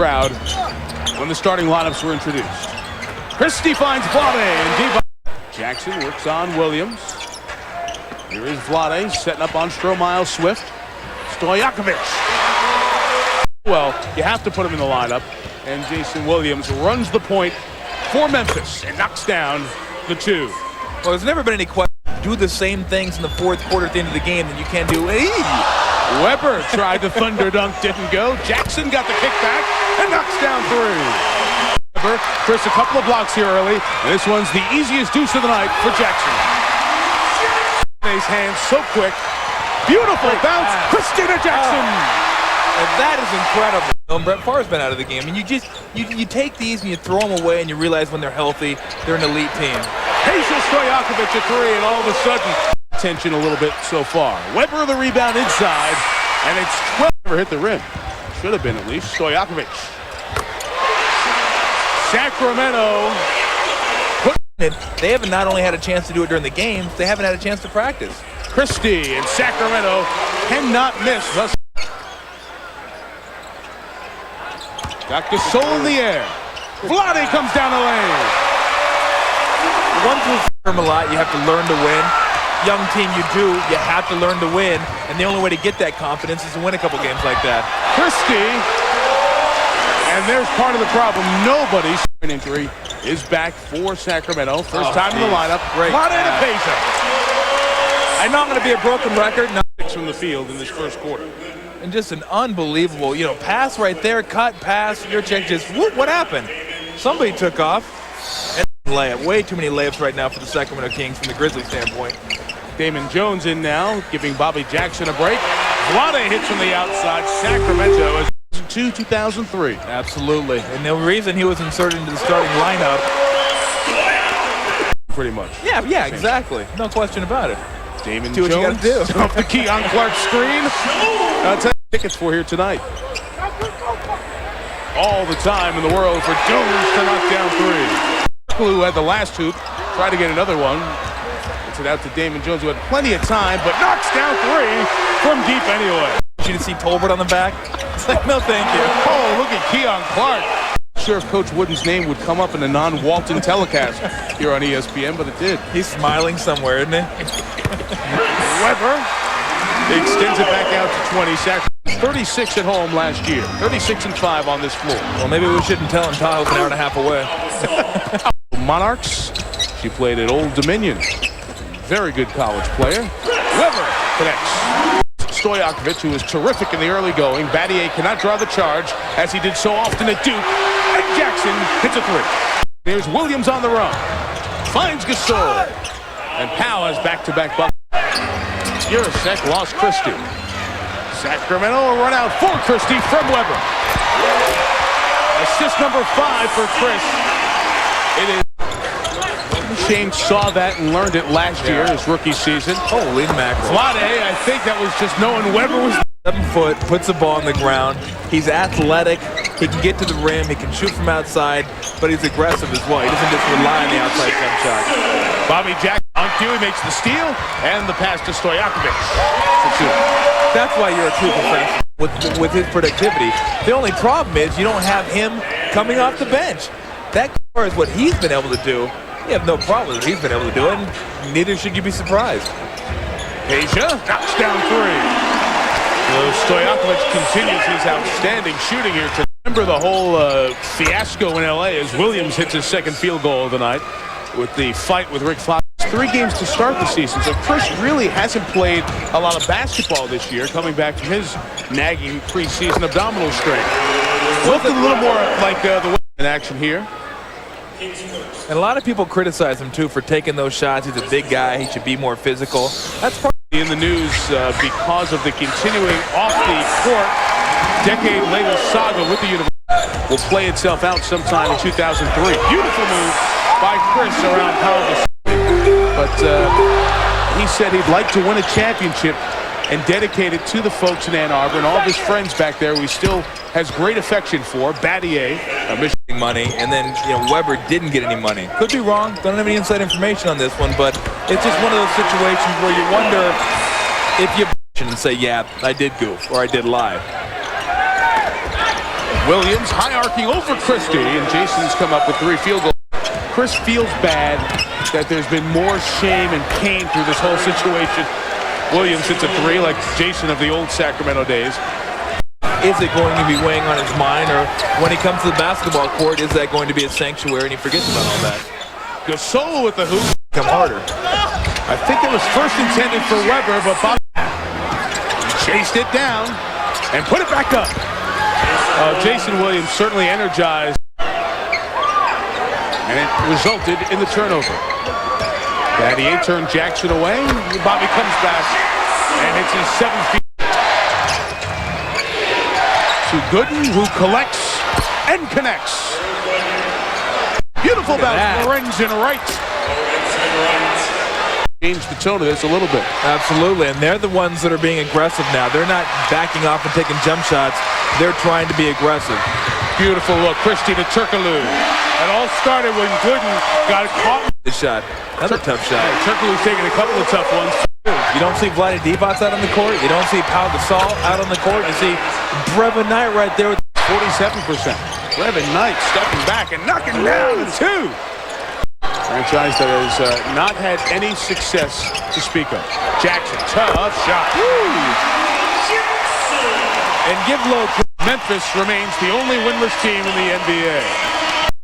crowd when the starting lineups were introduced. Christie finds Vlade and deep. Jackson works on Williams. Here is Vlade setting up on Strohmeyer Swift. Stojakovic. Well, you have to put him in the lineup. And Jason Williams runs the point for Memphis and knocks down the two. Well, there's never been any question. Do the same things in the fourth quarter at the end of the game that you can't do. Weber tried the thunder dunk, didn't go. Jackson got the kickback and knocks down three. Weber first a couple of blocks here early. This one's the easiest deuce of the night for Jackson. His hands so quick. Beautiful bounce, Christina Jackson. And that is incredible. Brett Favre's been out of the game, and you take these and you throw them away, and you realize when they're healthy, they're an elite team. Hazel Stojakovic a three, and all of a sudden, tension a little bit so far. Weber the rebound inside, and it's 12. Never hit the rim. Should have been at least. Stojakovic. Sacramento. They haven't not only had a chance to do it during the games, they haven't had a chance to practice. Christie and Sacramento cannot miss. Got Gasol in the air. Vlade comes down the lane. Once you from a lot, you have to learn to win. Young team, you have to learn to win. And the only way to get that confidence is to win a couple games like that. Christie. And there's part of the problem. Nobody's injury is back for Sacramento. First time in the lineup. Great. Vlade and Pesa. I'm not going to be a broken record. No. From the field in this first quarter. And just an unbelievable, pass right there, cut, pass, your check just, what happened? Somebody took off. And layup, way too many layups right now for the Sacramento Kings from the Grizzlies standpoint. Damon Jones in now, giving Bobby Jackson a break. Vlade hits from the outside. Sacramento is 2003. Absolutely, and the reason he was inserted into the starting lineup. Pretty much. Yeah, exactly. No question about it. Damon do what Jones you gotta do. off the key on Clark's screen. I'll tell you tickets for here tonight. All the time in the world for Jones to knock down three. Who had the last hoop, tried to get another one. Gets it out to Damon Jones, who had plenty of time, but knocks down three from deep anyway. You see Tolbert on the back? It's like, no thank you. Oh, look at Keon Clark. Not sure if Coach Wooden's name would come up in a non-Walton telecast here on ESPN, but it did. He's smiling somewhere, isn't he? Weber extends it back out to 20. Sacramento 36 at home last year. 36-5 on this floor. Well, maybe we shouldn't tell him Tahoe's an hour and a half away. Monarchs. She played at Old Dominion. Very good college player. Weber connects. Stojakovic, who was terrific in the early going. Battier cannot draw the charge, as he did so often at Duke. And Jackson hits a three. There's Williams on the run. Finds Gasol. And Powell has back-to-back buckets. Jurasek lost Christie. Sacramento will run out for Christie from Weber. Assist number 5 for Chris. It is. Shane saw that and learned it last year, his rookie season. Holy mackerel. Vlade, I think that was just knowing Weber was 7 foot, puts the ball on the ground. He's athletic. He can get to the rim. He can shoot from outside, but he's aggressive as well. He doesn't just rely on the outside jump shot. Bobby Jackson on cue, he makes the steal and the pass to Stojakovic. That's why you're a true professional with his productivity. The only problem is you don't have him coming off the bench. That is what he's been able to do. You have no problem with what he's been able to do, and neither should you be surprised. Asia knocks down three. Stojakovic continues his outstanding shooting here. Remember the whole fiasco in LA as Williams hits his second field goal of the night with the fight with Rick Fox. 3 games to start the season, so Chris really hasn't played a lot of basketball this year, coming back from his nagging preseason abdominal strain. Looked a little more like the in action here. And a lot of people criticize him, too, for taking those shots. He's a big guy. He should be more physical. That's probably in the news because of the continuing off-the-court decade-later saga with the university. Will play itself out sometime in 2003. Beautiful move by Chris around Powell. But he said he'd like to win a championship and dedicate it to the folks in Ann Arbor and all of his friends back there we still has great affection for. Battier, Michigan money, and then Weber didn't get any money. Could be wrong. Don't have any inside information on this one, but it's just one of those situations where you wonder if you and say, yeah, I did goof or I did lie. Williams high-arcing over Christie, and Jason's come up with 3 field goals. Chris feels bad that there's been more shame and pain through this whole situation. Williams hits a 3 like Jason of the old Sacramento days. Is it going to be weighing on his mind, or when he comes to the basketball court, is that going to be a sanctuary and he forgets about all that? Goes solo with the hoop. Come harder. I think it was first intended for Weber, but Bob chased it down and put it back up. Jason Williams certainly energized, and it resulted in the turnover. Battier turned Jackson away. Bobby comes back and hits his 7th field. To Gooden, who collects and connects. Beautiful bounce, Lorenzen right. Change the tone of this a little bit. Absolutely, and they're the ones that are being aggressive now. They're not backing off and taking jump shots. They're trying to be aggressive. Beautiful look, Christie to Turkoglu. It all started when Gooden got caught. This shot, another tough shot. Turkoglu's taking a couple of tough ones. You don't see Vlade Divac out on the court. You don't see Pau Gasol out on the court. You see Brevin Knight right there with 47%. Brevin Knight stepping back and knocking down the 2. Franchise that has not had any success to speak of. Jackson, tough shot. Woo! And give low. Memphis remains the only winless team in the NBA.